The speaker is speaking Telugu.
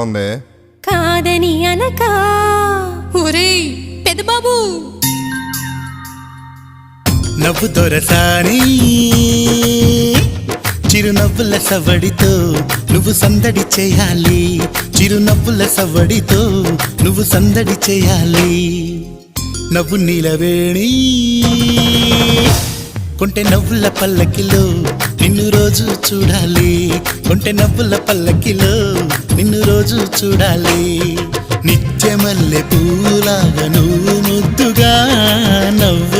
ఉంది? కాదని అనక ఒరేయ్ పెదబాబు నవ్వు దొరసాని చిరునవ్వుల సవడితో నువ్వు సందడి చేయాలి, చిరునవ్వుల సవడితో నువ్వు సందడి చేయాలి. నవ్వు నీలవేణి కొంటె నవ్వుల పల్లకిలో నిన్ను రోజు చూడాలి, కొంటె నవ్వుల పల్లకిలో నిన్ను రోజు చూడాలి. నిత్య మల్లె పూలాగా నువ్వు ముద్దుగా నవ్వుతూ